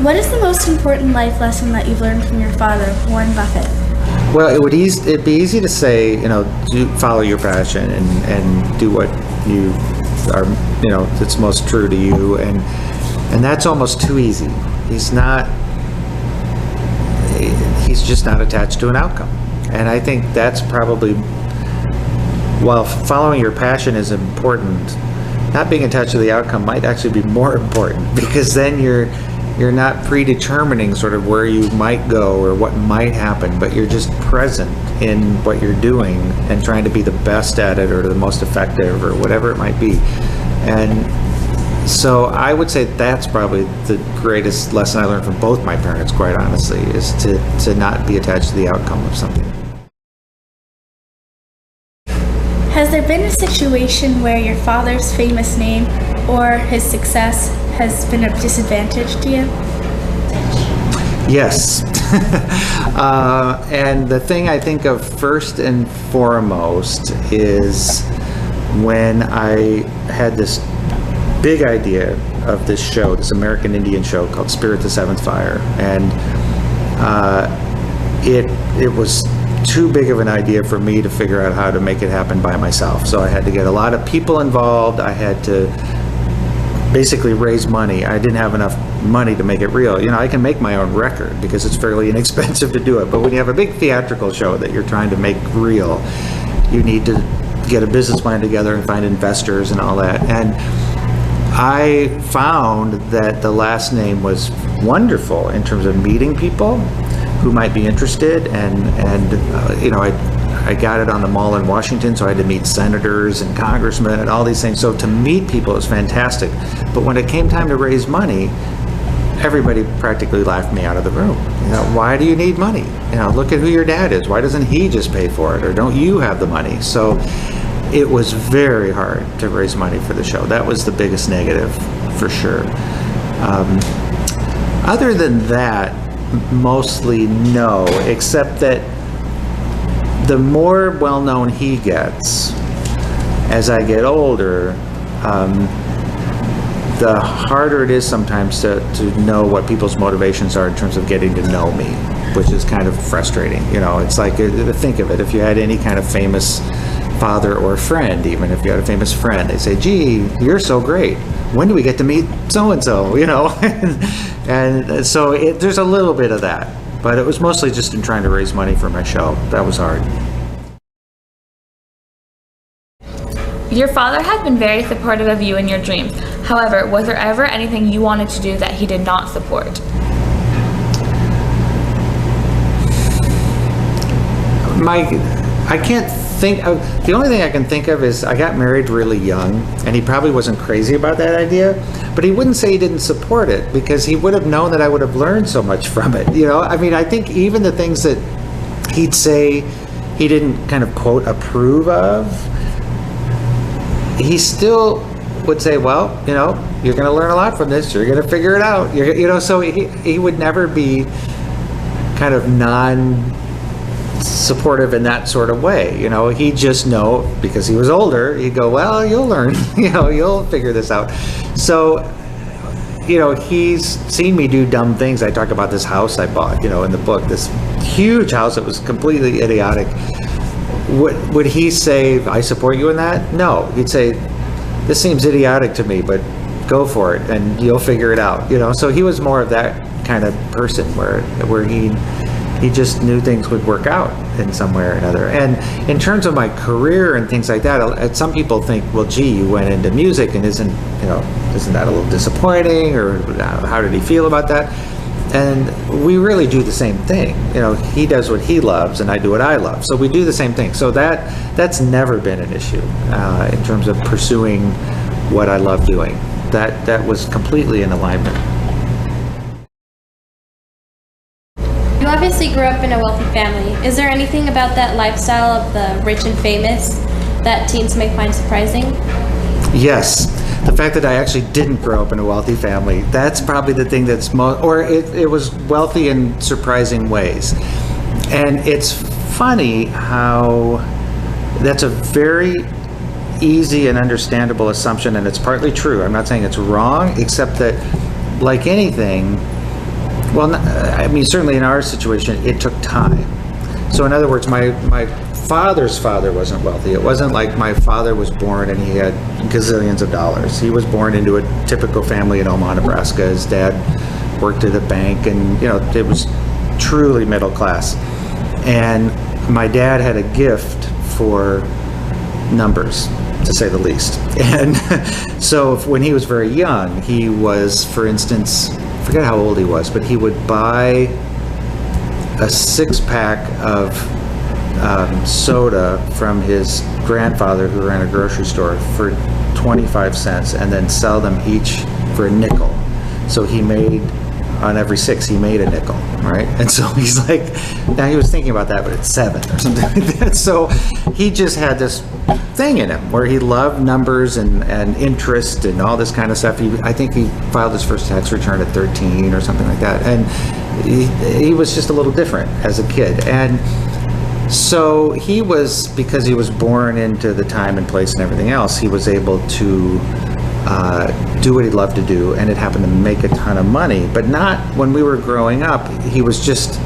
What is the most important life lesson that you've learned from your father, Warren Buffett? Well, it'd be easy to say, follow your passion and do what you are, that's most true to you, and that's almost too easy. He's just not attached to an outcome. And I think that's probably, while following your passion is important, not being attached to the outcome might actually be more important, because then you're not predetermining sort of where you might go or what might happen, but you're just present in what you're doing and trying to be the best at it or the most effective or whatever it might be. And so I would say that's probably the greatest lesson I learned from both my parents, quite honestly, is to not be attached to the outcome of something. Has there been a situation where your father's famous name or his success has been a disadvantage to you? Yes. And the thing I think of first and foremost is when I had this big idea of this show, this American Indian show called Spirit the Seventh Fire, and it was too big of an idea for me to figure out how to make it happen by myself. So I had to get a lot of people involved. I had to basically raise money. I didn't have enough money to make it real. I can make my own record because it's fairly inexpensive to do it, but when you have a big theatrical show that you're trying to make real, you need to get a business plan together and find investors and all that. And I found that the last name was wonderful in terms of meeting people who might be interested, and I got it on the mall in Washington, so I had to meet senators and congressmen and all these things. So to meet people is fantastic. But when it came time to raise money, everybody practically laughed me out of the room. Why do you need money? Look at who your dad is. Why doesn't he just pay for it? Or don't you have the money? So it was very hard to raise money for the show. That was the biggest negative, for sure. Other than that, mostly no, except that the more well-known he gets as I get older, the harder it is sometimes to know what people's motivations are in terms of getting to know me, which is kind of frustrating. It's like, think of it, if you had any kind of famous father or friend, even if you had a famous friend, they say, gee, you're so great. When do we get to meet so-and-so, And so there's a little bit of that, but it was mostly just in trying to raise money for my show. That was hard. Your father had been very supportive of you and your dreams. However, was there ever anything you wanted to do that he did not support? I can't think of, the only thing I can think of is I got married really young, and he probably wasn't crazy about that idea, but he wouldn't say he didn't support it because he would have known that I would have learned so much from it. I think even the things that he'd say he didn't kind of quote approve of, he still would say, well, you're going to learn a lot from this. You're going to figure it out. So he would never be kind of non-supportive in that sort of way. He'd just know, because he was older, he'd go, well, you'll learn, you'll figure this out. So, he's seen me do dumb things. I talk about this house I bought, in the book, this huge house that was completely idiotic. Would he say, I support you in that? No. He'd say, this seems idiotic to me, but go for it and you'll figure it out. So he was more of that kind of person where he just knew things would work out in some way or another. And in terms of my career and things like that, some people think, well, gee, you went into music, and isn't that a little disappointing, or how did he feel about that? And we really do the same thing. He does what he loves and I do what I love. So we do the same thing. So that's never been an issue in terms of pursuing what I love doing. That was completely in alignment. You obviously grew up in a wealthy family. Is there anything about that lifestyle of the rich and famous that teens may find surprising? Yes. The fact that I actually didn't grow up in a wealthy family, that's probably the thing that's it was wealthy in surprising ways. And it's funny how that's a very easy and understandable assumption, and it's partly true. I'm not saying it's wrong, except that, like anything, Well, I mean, certainly in our situation, it took time. So in other words, my father's father wasn't wealthy. It wasn't like my father was born and he had gazillions of dollars. He was born into a typical family in Omaha, Nebraska. His dad worked at a bank, and it was truly middle class. And my dad had a gift for numbers, to say the least. And so when he was very young, he was, for instance, I forget how old he was, but he would buy a 6-pack of soda from his grandfather, who ran a grocery store, for 25 cents, and then sell them each for a nickel. So he made, on every 6, he made a nickel, right? And so he's like, now he was thinking about that, but it's 7 or something like that. So he just had this thing in him where he loved numbers and interest and all this kind of stuff. I think he filed his first tax return at 13 or something like that. And he was just a little different as a kid. And so he was, because he was born into the time and place and everything else, he was able to do what he loved to do, and it happened to make a ton of money. But not when we were growing up. He was just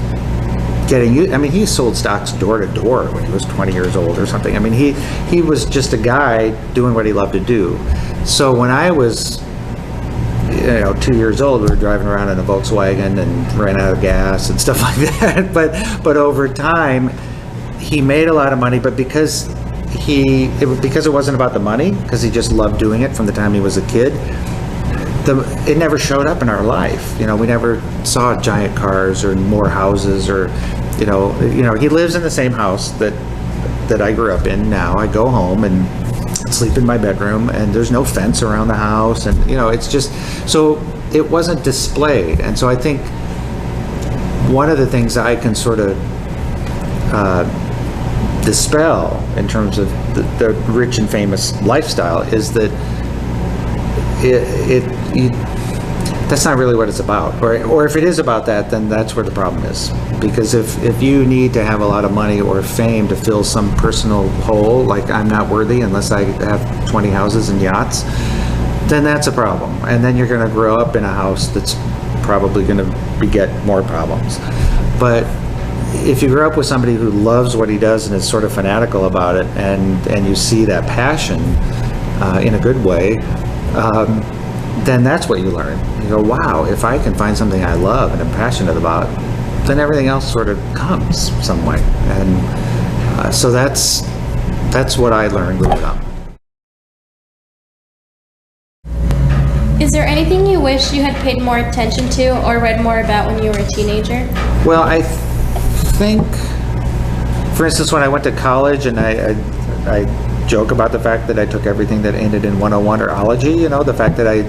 getting used. I mean, he sold stocks door to door when he was 20 years old or something. I mean, he was just a guy doing what he loved to do. So when I was 2 years old, we were driving around in a Volkswagen and ran out of gas and stuff like that. But over time, he made a lot of money. But because it wasn't about the money, because he just loved doing it from the time he was a kid, it never showed up in our life. We never saw giant cars or more houses, or he lives in the same house that I grew up in. Now I go home and sleep in my bedroom, and there's no fence around the house, and it's just, so it wasn't displayed. And so I think one of the things I can sort of dispel in terms of the rich and famous lifestyle is that that's not really what it's about. Or if it is about that, then that's where the problem is. Because if you need to have a lot of money or fame to fill some personal hole, like I'm not worthy unless I have 20 houses and yachts, then that's a problem. And then you're going to grow up in a house that's probably going to beget more problems. But if you grow up with somebody who loves what he does and is sort of fanatical about it, and you see that passion in a good way, then that's what you learn. You go, wow, if I can find something I love and am passionate about, then everything else sort of comes some way. And so that's what I learned growing up. Is there anything you wish you had paid more attention to or read more about when you were a teenager? Well, I think, for instance, when I went to college, and I joke about the fact that I took everything that ended in 101 or ology, the fact that I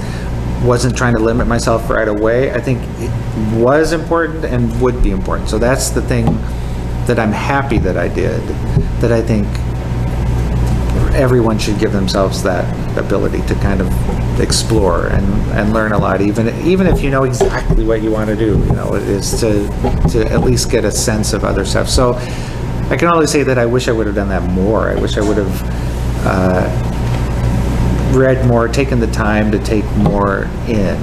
wasn't trying to limit myself right away, I think it was important and would be important. So that's the thing that I'm happy that I did, that I think everyone should give themselves that ability to kind of explore and learn a lot, even if you know exactly what you want to do, is to at least get a sense of other stuff. So I can only say that I wish I would have done that more. I wish I would have read more, taken the time to take more in,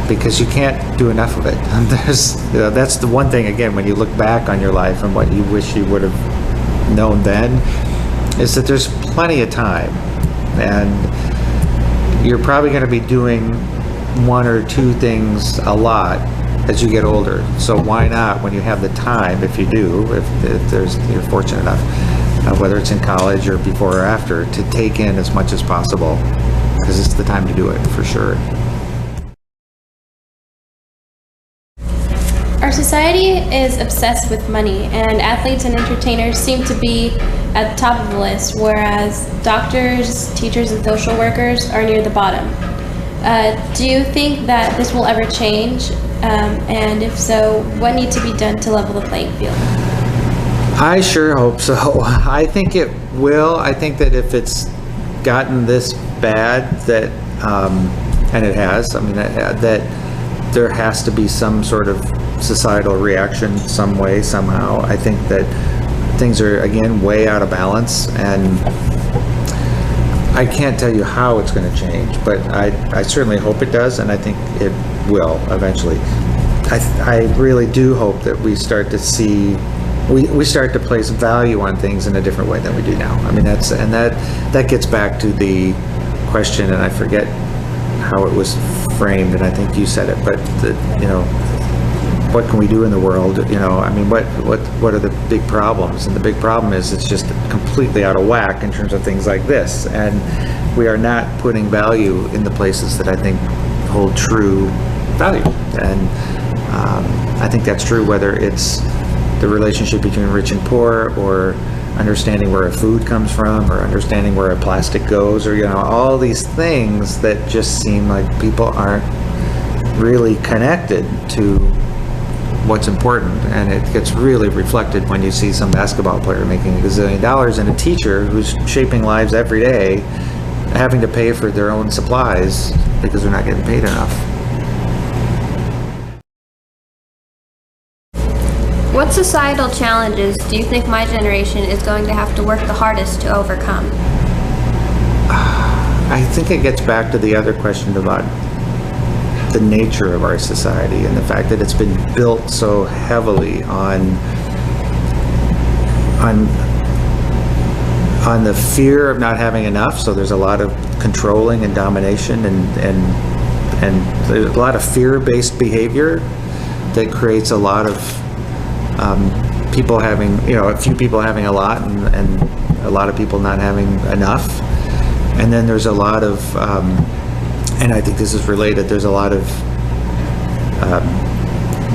because you can't do enough of it. And that's the one thing, again, when you look back on your life and what you wish you would have known then, is that there's plenty of time, and you're probably going to be doing 1 or 2 things a lot as you get older. So why not, when you have the time, if you do, if you're fortunate enough, whether it's in college or before or after, to take in as much as possible, because it's the time to do it, for sure. Our society is obsessed with money, and athletes and entertainers seem to be at the top of the list, whereas doctors, teachers, and social workers are near the bottom. Do you think that this will ever change? And if so, what needs to be done to level the playing field? I sure hope so. I think it will. I think that if it's gotten this bad, that, and it has, that there has to be some sort of societal reaction some way, somehow. I think that things are, again, way out of balance, and I can't tell you how it's going to change, but I certainly hope it does, and I think it will eventually. I really do hope that we start to see, we start to place value on things in a different way than we do now. I mean, that gets back to the question, and I forget how it was framed, and I think you said it, but what can we do in the world? I mean, what are the big problems? And the big problem is it's just completely out of whack in terms of things like this, and we are not putting value in the places that I think hold true value. And I think that's true whether it's the relationship between rich and poor, or understanding where a food comes from, or understanding where a plastic goes, or all these things that just seem like people aren't really connected to what's important. And it gets really reflected when you see some basketball player making $1 gazillion and a teacher who's shaping lives every day having to pay for their own supplies because they're not getting paid enough. What societal challenges do you think my generation is going to have to work the hardest to overcome? I think it gets back to the other question about the nature of our society and the fact that it's been built so heavily on the fear of not having enough. So there's a lot of controlling and domination and there's a lot of fear-based behavior that creates a lot of people having, a few people having a lot and a lot of people not having enough. And then there's a lot of, and I think this is related, there's a lot of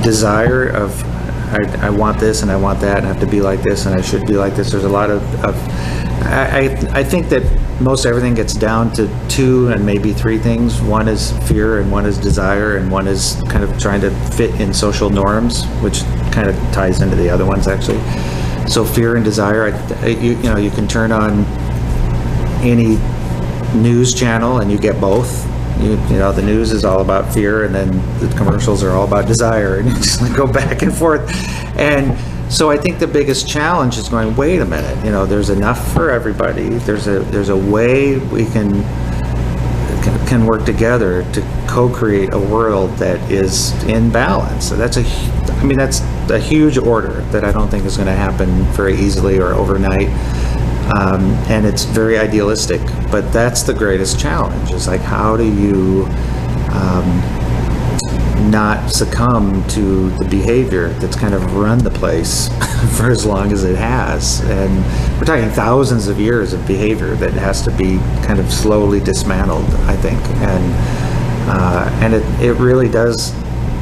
desire of, I want this and I want that and I have to be like this and I should be like this. There's a lot of I think that most everything gets down to 2 and maybe 3 things. One is fear, and one is desire, and one is kind of trying to fit in social norms, which kind of ties into the other ones actually. So fear and desire, you can turn on any news channel and you get both. The news is all about fear, and then the commercials are all about desire, and you just go back and forth. And so I think the biggest challenge is going, wait a minute, there's enough for everybody. There's a way we can work together to co-create a world that is in balance. So that's a huge order that I don't think is going to happen very easily or overnight. And it's very idealistic, but that's the greatest challenge. Is like, how do you not succumb to the behavior that's kind of run the place for as long as it has? And we're talking thousands of years of behavior that has to be kind of slowly dismantled, I think. And it really does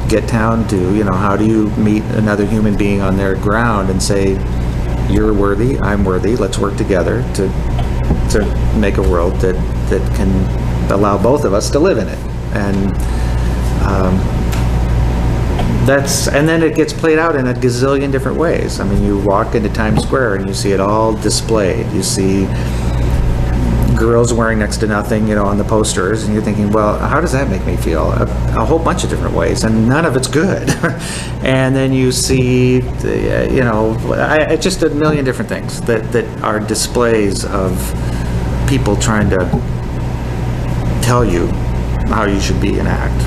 get down to, how do you meet another human being on their ground and say, you're worthy, I'm worthy, let's work together to make a world that can allow both of us to live in it. And and then it gets played out in a gazillion different ways. I mean, you walk into Times Square and you see it all displayed. You see girls wearing next to nothing, on the posters, and you're thinking, well, how does that make me feel? A whole bunch of different ways, and none of it's good. And then you see, just a million different things that are displays of people trying to tell you how you should be and act.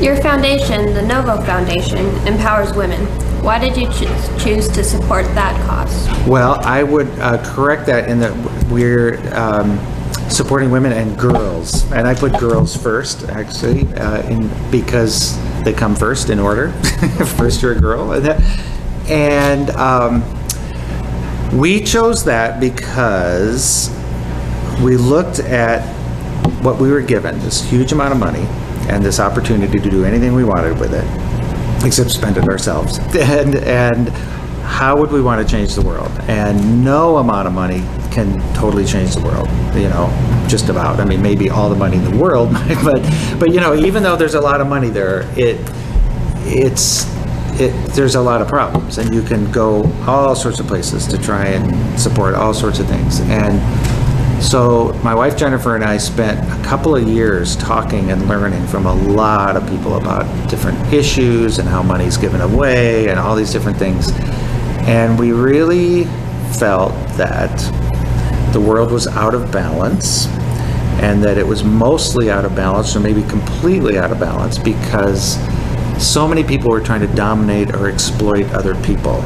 Your foundation, the NoVo Foundation, empowers women. Why did you choose to support that cause? Well, I would correct that in that we're supporting women and girls. And I put girls first, actually, because they come first in order. First you're a girl. And we chose that because we looked at what we were given, this huge amount of money, and this opportunity to do anything we wanted with it, except spend it ourselves. And how would we want to change the world? And no amount of money can totally change the world, just about. I mean, maybe all the money in the world, but even though there's a lot of money there, there's a lot of problems, and you can go all sorts of places to try and support all sorts of things. And so my wife Jennifer and I spent a couple of years talking and learning from a lot of people about different issues and how money's given away and all these different things. And we really felt that the world was out of balance, and that it was mostly out of balance, or maybe completely out of balance, because so many people were trying to dominate or exploit other people.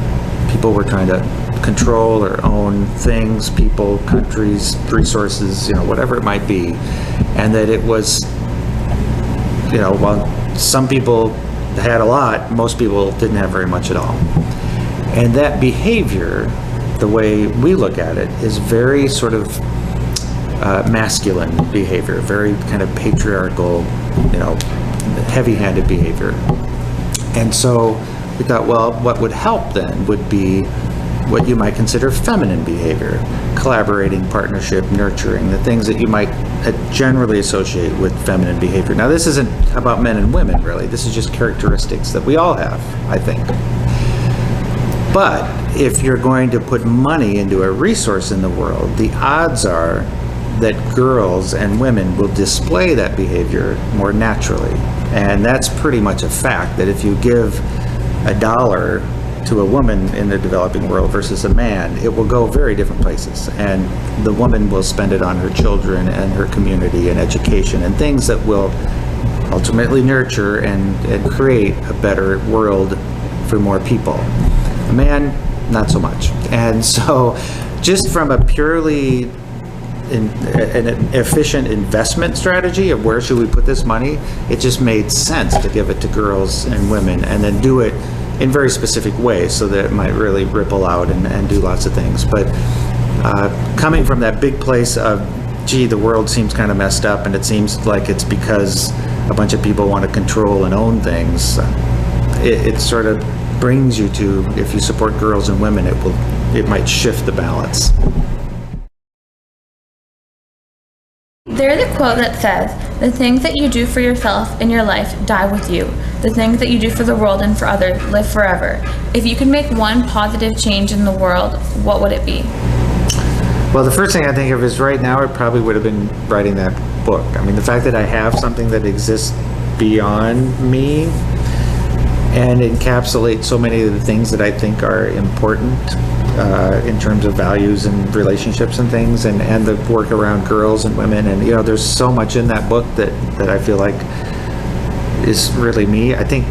People were trying to control or own things, people, countries, resources, whatever it might be. And that it was, while some people had a lot, most people didn't have very much at all. And that behavior, the way we look at it, is very sort of masculine behavior, very kind of patriarchal, heavy-handed behavior. And so we thought, well, what would help then would be what you might consider feminine behavior, collaborating, partnership, nurturing, the things that you might generally associate with feminine behavior. Now, this isn't about men and women, really. This is just characteristics that we all have, I think. But if you're going to put money into a resource in the world, the odds are that girls and women will display that behavior more naturally. And that's pretty much a fact, that if you give $1 to a woman in the developing world versus a man, it will go very different places. And the woman will spend it on her children and her community and education and things that will ultimately nurture and create a better world for more people. A man, not so much. And so just from a purely an efficient investment strategy of where should we put this money, it just made sense to give it to girls and women, and then do it in very specific ways so that it might really ripple out and do lots of things. But coming from that big place of, gee, the world seems kind of messed up, and it seems like it's because a bunch of people want to control and own things, it sort of brings you to, if you support girls and women, it might shift the balance. There's a quote that says, "The things that you do for yourself in your life die with you. The things that you do for the world and for others live forever." If you could make one positive change in the world, what would it be? Well, the first thing I think of is right now it probably would have been writing that book. I mean, the fact that I have something that exists beyond me and encapsulates so many of the things that I think are important in terms of values and relationships and things, and the work around girls and women, and there's so much in that book that I feel like is really me. I think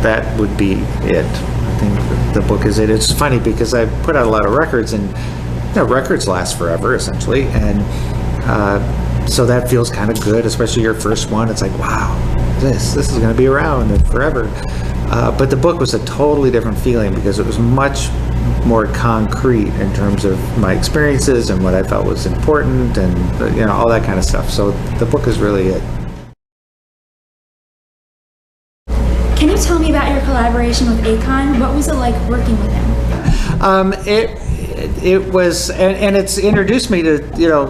that would be it. I think the book is it. It's funny because I put out a lot of records, and records last forever essentially, and so that feels kind of good, especially your first one. It's like, wow, this is going to be around forever. But the book was a totally different feeling because it was much more concrete in terms of my experiences and what I felt was important, and all that kind of stuff. So the book is really it. Can you tell me about your collaboration with Akon? What was it like working with him? It was, and it's introduced me to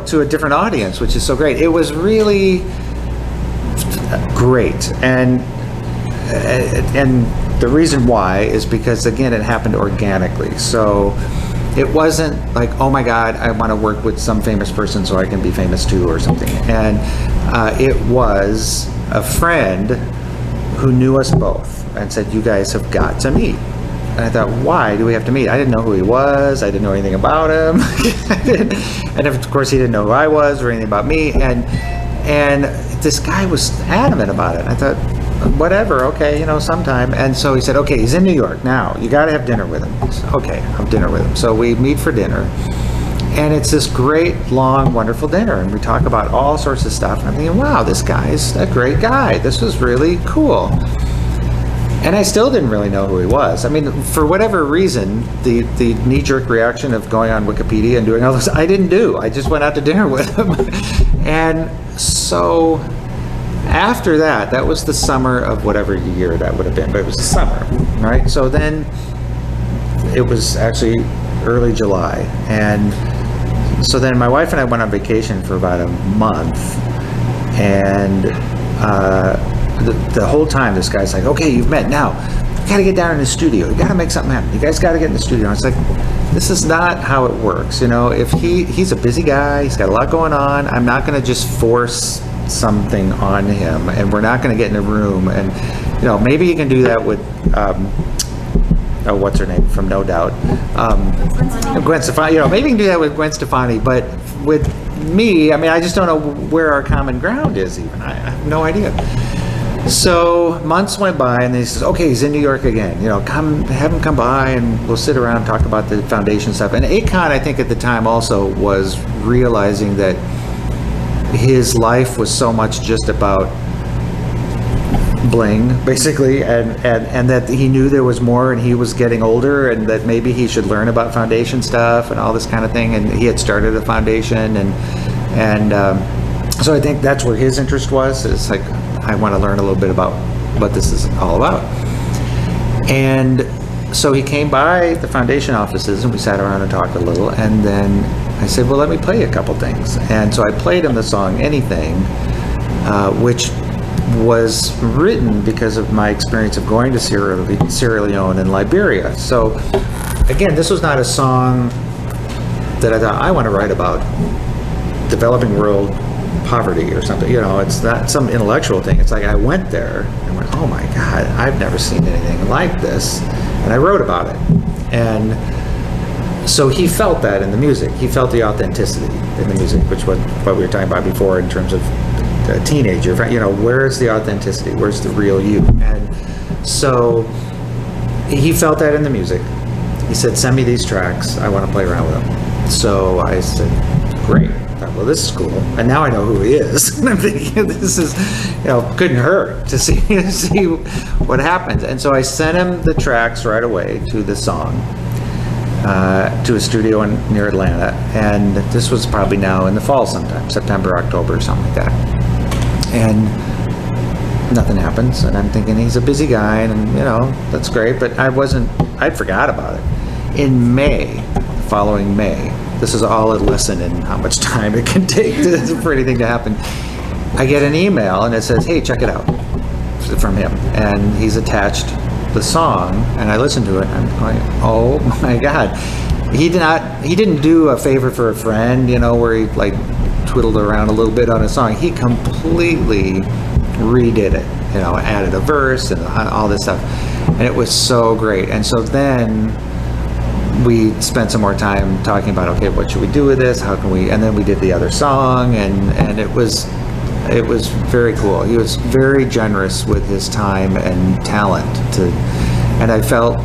to a different audience, which is so great. It was really great, and the reason why is because, again, it happened organically. So it wasn't like, oh my God, I want to work with some famous person so I can be famous too or something. And it was a friend who knew us both and said, you guys have got to meet. And I thought, why do we have to meet? I didn't know who he was. I didn't know anything about him. And of course, he didn't know who I was or anything about me. And this guy was adamant about it. I thought, whatever, okay, sometime. And so he said, okay, he's in New York now. You got to have dinner with him. Said, okay, have dinner with him. So we meet for dinner. And it's this great, long, wonderful dinner. And we talk about all sorts of stuff. And I'm thinking, wow, this guy's a great guy. This was really cool. And I still didn't really know who he was. I mean, for whatever reason, the knee-jerk reaction of going on Wikipedia and doing all this, I didn't do. I just went out to dinner with him. And so after that was the summer of whatever year that would have been, but it was the summer, right? So then it was actually early July. And so then my wife and I went on vacation for about a month. And the whole time this guy's like, okay, you've met, now you gotta get down in the studio, you gotta make something happen, you guys gotta get in the studio. And it's like, this is not how it works. If he's a busy guy, he's got a lot going on, I'm not gonna just force something on him, and we're not gonna get in a room, and maybe you can do that with what's her name from No Doubt, Gwen Stefani. Maybe you can do that with Gwen Stefani, but with me, I just don't know where our common ground is. Even I have no idea. So months went by, and he says, "Okay, he's in New York again. Have him come by, and we'll sit around and talk about the foundation stuff." And Akon, I think at the time also was realizing that his life was so much just about bling, basically, and that he knew there was more, and he was getting older, and that maybe he should learn about foundation stuff and all this kind of thing. And he had started a foundation, and so I think that's where his interest was. It's like, I want to learn a little bit about what this is all about. And so he came by the foundation offices, and we sat around and talked a little, and then I said, well, let me play a couple things. And so I played him the song Anything, which was written because of my experience of going to Sierra Leone and Liberia. So again, this was not a song that I thought I want to write about developing world poverty or something. It's not some intellectual thing. It's like I went there and went, oh my God, I've never seen anything like this. And I wrote about it. And so he felt that in the music. He felt the authenticity in the music, which was what we were talking about before in terms of a teenager. Where's the authenticity? Where's the real you? And so he felt that in the music. He said, send me these tracks. I want to play around with them. So I said, great. I thought, well, this is cool. And now I know who he is. And I'm thinking, this is, couldn't hurt to see what happens. And so I sent him the tracks right away to the song, to a studio near Atlanta. And this was probably now in the fall sometime, September, October, or something like that. And nothing happens. And I'm thinking, he's a busy guy, and that's great. But I'd forgot about it. In May, the following May, this is all a lesson in how much time it can take for anything to happen. I get an email, and it says, hey, check it out, from him. And he's attached the song, and I listened to it, and I'm going, oh my God. He didn't do a favor for a friend, where he like twiddled around a little bit on a song. He completely redid it, added a verse and all this stuff. And it was so great. And so then we spent some more time talking about, okay, what should we do with this? How can we, and then we did the other song, and it was very cool. He was very generous with his time and talent and I felt,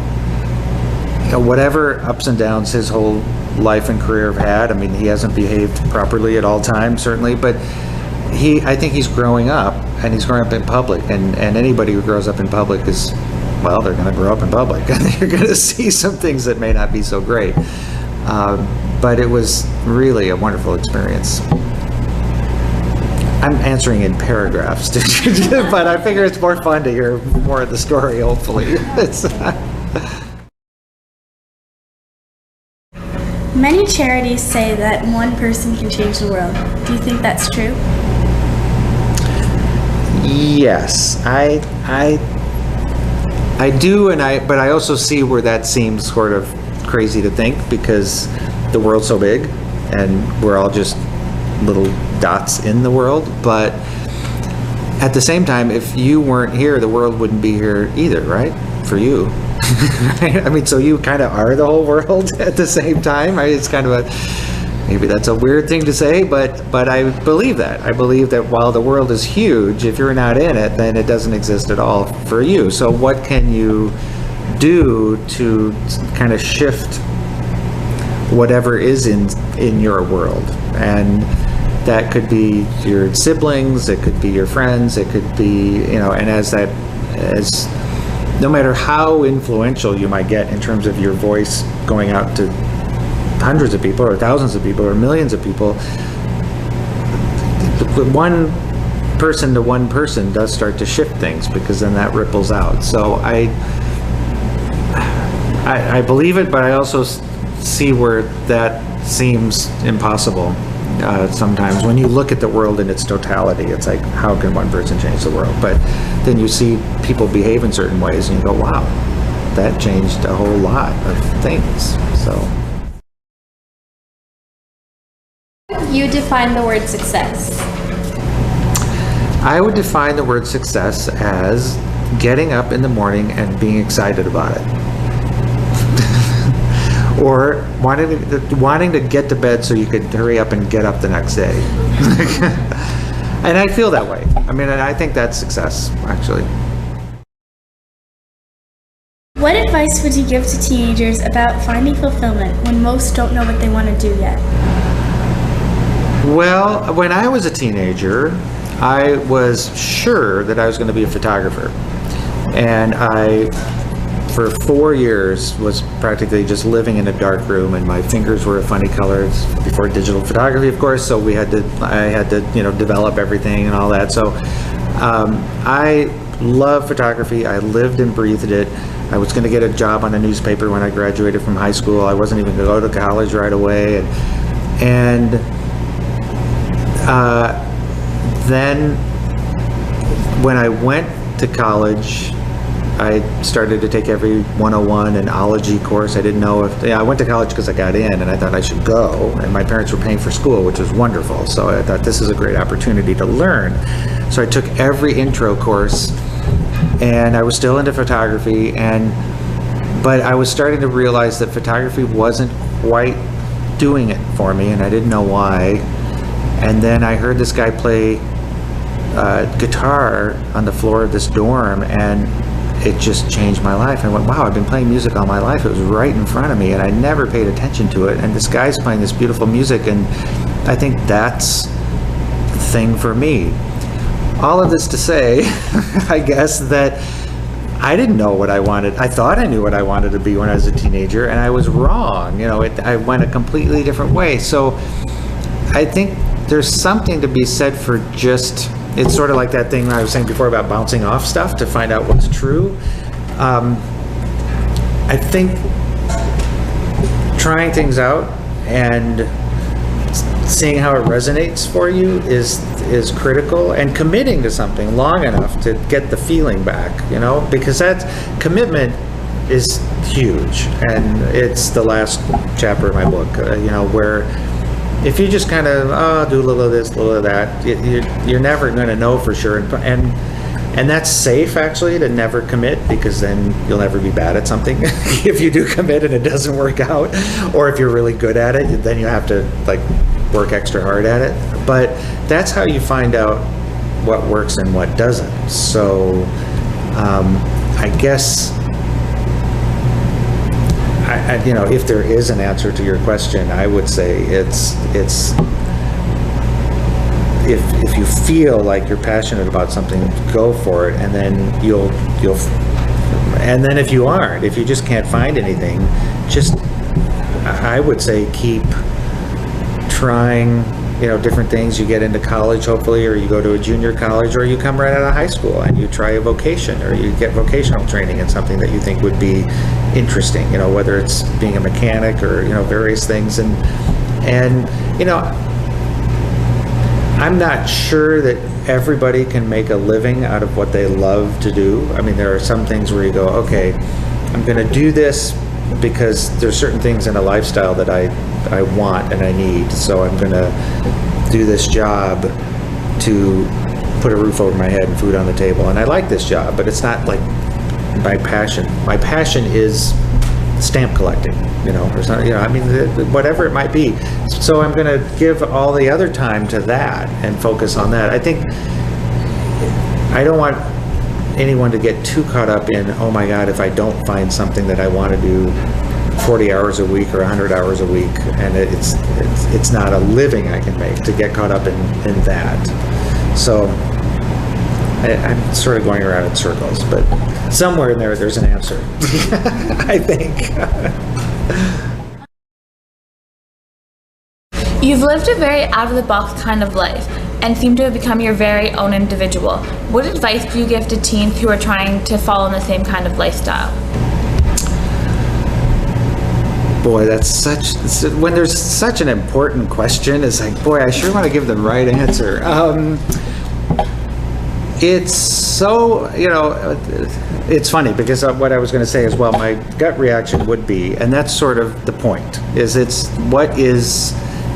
whatever ups and downs his whole life and career have had, he hasn't behaved properly at all times, certainly, but I think he's growing up, and he's growing up in public, and anybody who grows up in public is, well, they're going to grow up in public, and you're going to see some things that may not be so great. But it was really a wonderful experience. I'm answering in paragraphs, but I figure it's more fun to hear more of the story, hopefully. Many charities say that one person can change the world. Do you think that's true? Yes, I do, but I also see where that seems sort of crazy to think, because the world's so big and we're all just little dots in the world. But at the same time, if you weren't here, the world wouldn't be here either, right? For you. So you kind of are the whole world at the same time, right? It's kind of maybe that's a weird thing to say, but I believe that. I believe that while the world is huge, if you're not in it, then it doesn't exist at all for you. So what can you do to kind of shift whatever is in your world? And that could be your siblings, it could be your friends, it could be, and as no matter how influential you might get in terms of your voice going out to hundreds of people or thousands of people or millions of people, one person to one person does start to shift things, because then that ripples out. So I believe it, but I also see where that seems impossible. Sometimes when you look at the world in its totality, it's like, how can one person change the world? But then you see people behave in certain ways and you go, wow, that changed a whole lot of things. So you define the word success? I would define the word success as getting up in the morning and being excited about it. or wanting to get to bed so you could hurry up and get up the next day. And I feel that way. I mean, I think that's success, actually. What advice would you give to teenagers about finding fulfillment when most don't know what they want to do yet? Well, when I was a teenager, I was sure that I was going to be a photographer. And I, for 4 years, was practically just living in a dark room, and my fingers were funny colors before digital photography, of course, so I had to, develop everything and all that. So I love photography. I lived and breathed it. I was going to get a job on a newspaper when I graduated from high school. I wasn't even going to go to college right away. And then when I went to college, I started to take every 101 and ology course. I didn't know I went to college because I got in and I thought I should go, and my parents were paying for school, which was wonderful. So I thought this is a great opportunity to learn. So I took every intro course, and I was still into photography, but I was starting to realize that photography wasn't quite doing it for me, and I didn't know why. And then I heard this guy play guitar on the floor of this dorm, and it just changed my life. I went, wow, I've been playing music all my life. It was right in front of me, and I never paid attention to it. And this guy's playing this beautiful music, and I think that's the thing for me. All of this to say, I guess, that I didn't know what I wanted. I thought I knew what I wanted to be when I was a teenager, and I was wrong. I went a completely different way. So I think there's something to be said for just, it's sort of like that thing I was saying before about bouncing off stuff to find out what's true. I think trying things out and seeing how it resonates for you is critical, and committing to something long enough to get the feeling back, because that commitment is huge. And it's the last chapter of my book, where if you just kind of do a little of this, a little of that, you're never going to know for sure. And that's safe, actually, to never commit, because then you'll never be bad at something. If you do commit and it doesn't work out, or if you're really good at it, then you have to work extra hard at it. But that's how you find out what works and what doesn't. So I guess if there is an answer to your question, I would say it's if you feel like you're passionate about something, go for it, and then and then if you aren't, if you just can't find anything, I would say keep trying, different things. You get into college, hopefully, or you go to a junior college, or you come right out of high school and you try a vocation, or you get vocational training in something that you think would be interesting, whether it's being a mechanic or, various things. And I'm not sure that everybody can make a living out of what they love to do. I mean, there are some things where you go, okay, I'm going to do this because there's certain things in a lifestyle that I want and I need. So I'm going to do this job to put a roof over my head and food on the table. And I like this job, but it's not like my passion. My passion is stamp collecting, or something, whatever it might be. So I'm going to give all the other time to that and focus on that. I think I don't want anyone to get too caught up in, oh my God, if I don't find something that I want to do 40 hours a week or 100 hours a week, and it's not a living I can make, to get caught up in that. So I'm sort of going around in circles, but somewhere in there's an answer, I think. You've lived a very out-of-the-box kind of life and seem to have become your very own individual. What advice do you give to teens who are trying to follow in the same kind of lifestyle? Boy, when there's such an important question, it's like, boy, I sure want to give the right answer. It's so, it's funny because what I was going to say as well, my gut reaction would be, and that's sort of the point, is it's what is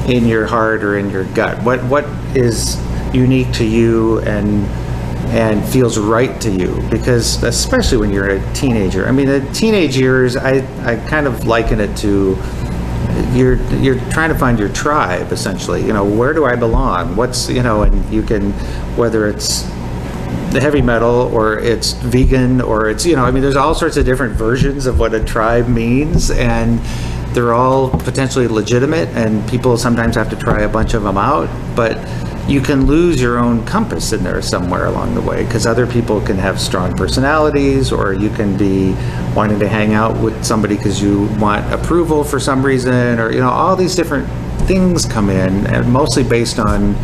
in your heart or in your gut, what is unique to you, and and feels right to you, because especially when you're a teenager. I mean, the teenage years, I kind of liken it to you're trying to find your tribe, essentially. You know, where do I belong? What's, you know, and you can, whether it's the heavy metal or it's vegan or it's, you know, I mean, there's all sorts of different versions of what a tribe means, and they're all potentially legitimate, and people sometimes have to try a bunch of them out, but you can lose your own compass in there somewhere along the way, because other people can have strong personalities, or you can be wanting to hang out with somebody because you want approval for some reason, or, you know, all these different things come in, and mostly based on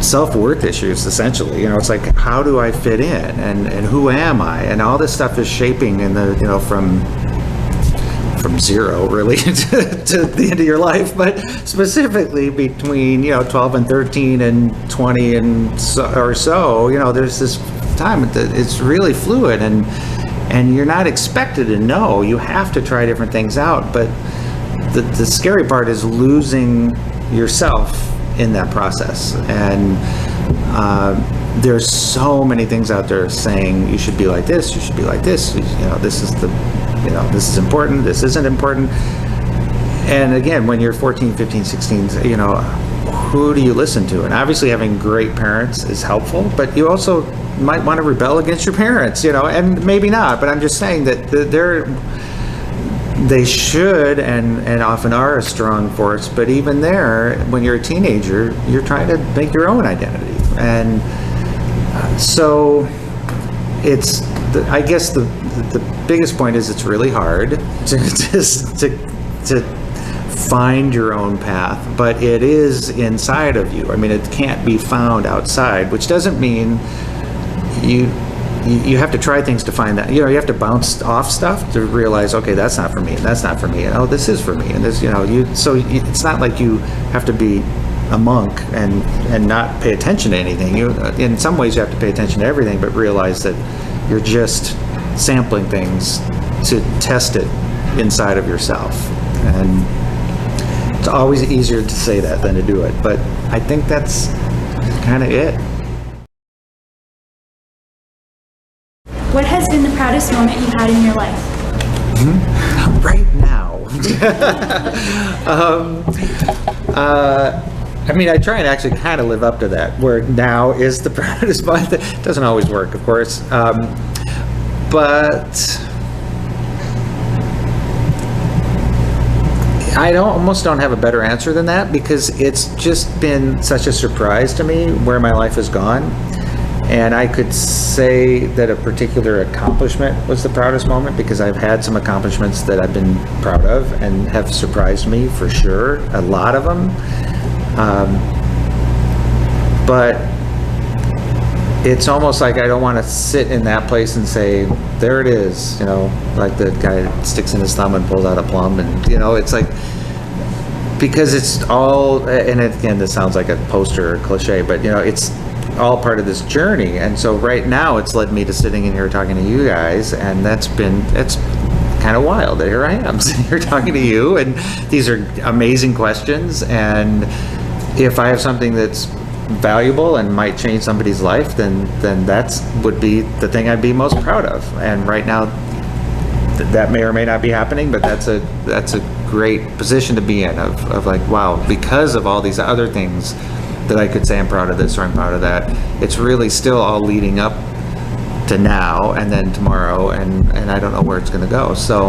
self-worth issues, essentially. You know, it's like, how do I fit in, and who am I, and all this stuff is shaping in the, you know, from zero really to the end of your life, but specifically between, you know, 12 and 13 and 20 and so, you know, there's this time that it's really fluid, and you're not expected to know. You have to try different things out, but the scary part is losing yourself in that process. And there's so many things out there saying you should be like this, you should be like this, you know, this is the, you know, this is important, this isn't important. And again, when you're 14, 15, 16, you know, who do you listen to? And obviously having great parents is helpful, but you also might want to rebel against your parents, you know, and maybe not, but I'm just saying that they should and often are a strong force, but even there, when you're a teenager, you're trying to make your own identity. And so it's, I guess the biggest point is it's really hard to find your own path, but it is inside of you. I mean, it can't be found outside, which doesn't mean you have to try things to find that. You know, you have to bounce off stuff to realize, okay, that's not for me, and that's not for me, and oh, this is for me, and this, you know, it's not like you have to be a monk and not pay attention to anything. You, in some ways, you have to pay attention to everything, but realize that you're just sampling things to test it inside of yourself. And it's always easier to say that than to do it, but I think that's kind of it. What has been the proudest moment you had in your life? Right now. I mean, I try and actually kind of live up to that, where now is the proudest moment. It doesn't always work, of course. But I almost don't have a better answer than that, because it's just been such a surprise to me where my life has gone. And I could say that a particular accomplishment was the proudest moment, because I've had some accomplishments that I've been proud of and have surprised me for sure, a lot of them. But it's almost like I don't want to sit in that place and say, there it is, you know, like the guy that sticks in his thumb and pulls out a plum, and, you know, it's like, because it's all, and again, this sounds like a poster or cliche, but, you know, it's all part of this journey. And so right now it's led me to sitting in here talking to you guys, and it's kind of wild that here I am sitting here talking to you, and these are amazing questions, and if I have something that's valuable and might change somebody's life, then that's would be the thing I'd be most proud of. And right now that may or may not be happening, but that's a great position to be in, of like, wow, because of all these other things that I could say I'm proud of this or I'm proud of that, it's really still all leading up to now and then tomorrow, and I don't know where it's going to go. So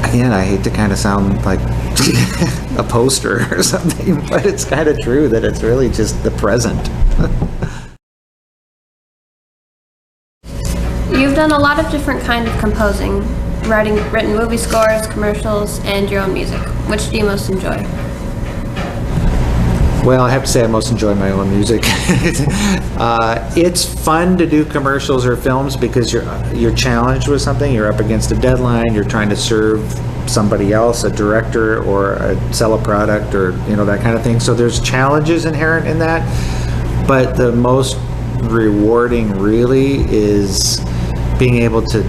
again, I hate to kind of sound like a poster or something, but it's kind of true that it's really just the present. You've done a lot of different kind of composing, written movie scores, commercials, and your own music. Which do you most enjoy? Well, I have to say I most enjoy my own music. It's fun to do commercials or films because you're challenged with something. You're up against a deadline. You're trying to serve somebody else, a director, or sell a product, or, you know, that kind of thing. So there's challenges inherent in that. But the most rewarding really is being able to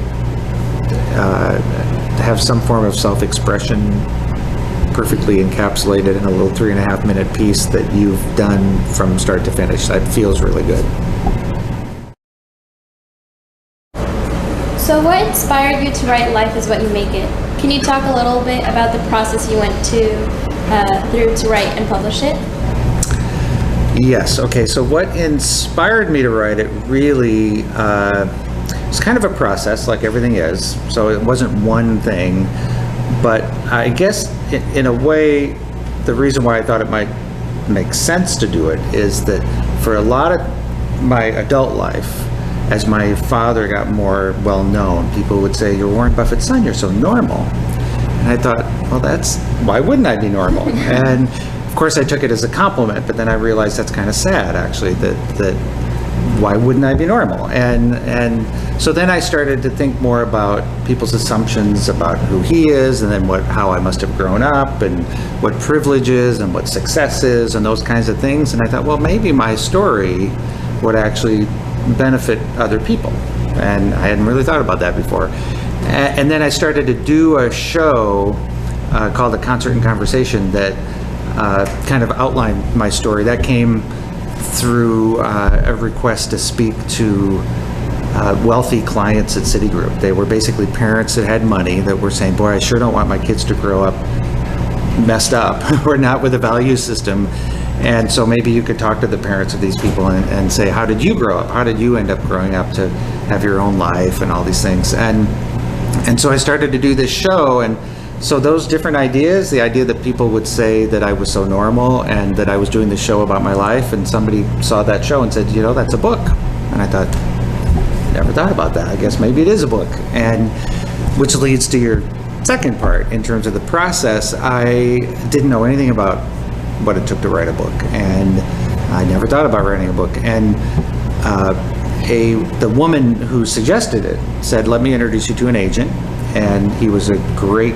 have some form of self-expression perfectly encapsulated in a little 3.5-minute piece that you've done from start to finish. That feels really good. So what inspired you to write Life is What You Make It? Can you talk a little bit about the process you went through to write and publish it? Yes. Okay. So what inspired me to write it really it's kind of a process, like everything is. So it wasn't one thing, but I guess in a way, the reason why I thought it might make sense to do it is that for a lot of my adult life, as my father got more well known, people would say, "You're Warren Buffett's son, you're so normal." And I thought, well, why wouldn't I be normal? And of course I took it as a compliment, but then I realized that's kind of sad, actually, that why wouldn't I be normal? And so then I started to think more about people's assumptions about who he is, and then how I must have grown up, and what privilege is, and what success is, and those kinds of things. And I thought, well, maybe my story would actually benefit other people. And I hadn't really thought about that before. And then I started to do a show called A Concert and Conversation that kind of outlined my story. That came through a request to speak to wealthy clients at Citigroup. They were basically parents that had money that were saying, boy, I sure don't want my kids to grow up messed up or not with a value system. And so maybe you could talk to the parents of these people and say, how did you grow up? How did you end up growing up to have your own life and all these things? And so I started to do this show, and so those different ideas, the idea that people would say that I was so normal and that I was doing this show about my life, and somebody saw that show and said, that's a book. And I thought, never thought about that. I guess maybe it is a book. And which leads to your second part. In terms of the process, I didn't know anything about what it took to write a book, and I never thought about writing a book. And the woman who suggested it said, let me introduce you to an agent. And he was a great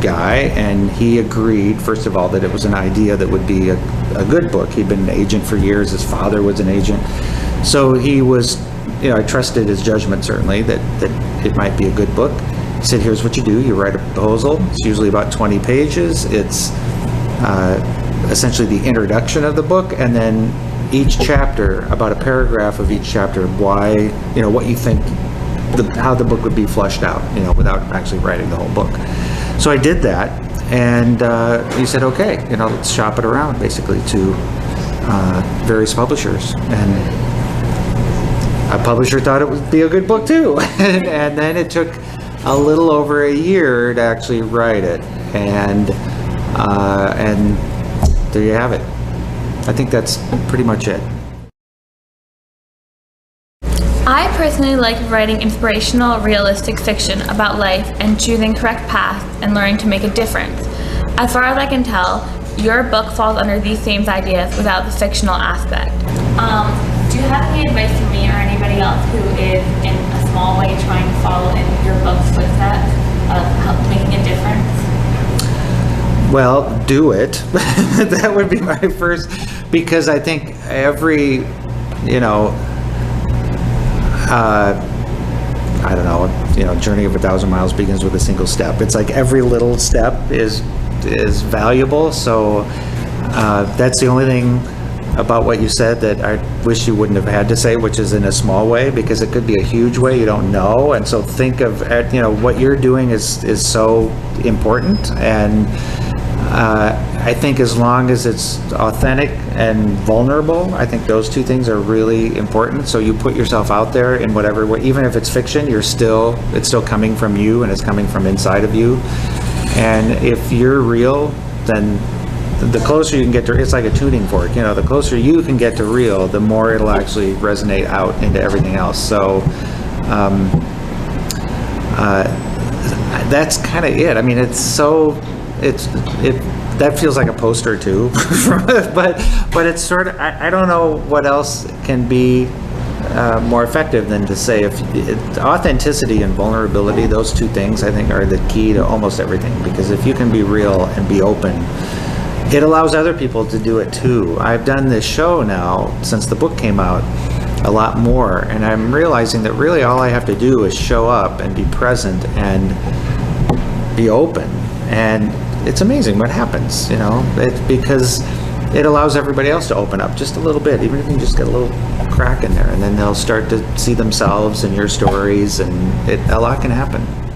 guy, and he agreed, first of all, that it was an idea that would be a good book. He'd been an agent for years. His father was an agent. So he was, I trusted his judgment, certainly, that it might be a good book. He said, here's what you do. You write a proposal. It's usually about 20 pages. It's essentially the introduction of the book, and then each chapter, about a paragraph of each chapter, why, what you think, how the book would be fleshed out, without actually writing the whole book. So I did that, and he said, okay, let's shop it around, basically, to various publishers. And a publisher thought it would be a good book too. And then it took a little over a year to actually write it, and there you have it. I think that's pretty much it. I personally like writing inspirational, realistic fiction about life and choosing correct paths and learning to make a difference. As far as I can tell, your book falls under these same ideas without the fictional aspect. Do you have any advice for me or anybody else who is in a small way trying to follow in your book's footsteps of making a difference? Well, do it. That would be my first, because I think every, I don't know, journey of 1,000 miles begins with a single step. It's like every little step is valuable. So that's the only thing about what you said that I wish you wouldn't have had to say, which is in a small way, because it could be a huge way you don't know. And so think of, what you're doing is so important. And I think as long as it's authentic and vulnerable, I think those two things are really important. So you put yourself out there in whatever way, even if it's fiction, it's still coming from you, and it's coming from inside of you. And if you're real, then the closer you can get to, it's like a tuning fork, the closer you can get to real, the more it'll actually resonate out into everything else. So that's kind of it. I mean, that feels like a poster too, but it's sort of, I don't know what else can be more effective than to say, authenticity and vulnerability, those two things I think are the key to almost everything, because if you can be real and be open, it allows other people to do it too. I've done this show now since the book came out a lot more, and I'm realizing that really all I have to do is show up and be present and be open, and it's amazing what happens, because it allows everybody else to open up just a little bit, even if you just get a little crack in there, and then they'll start to see themselves in your stories, and a lot can happen.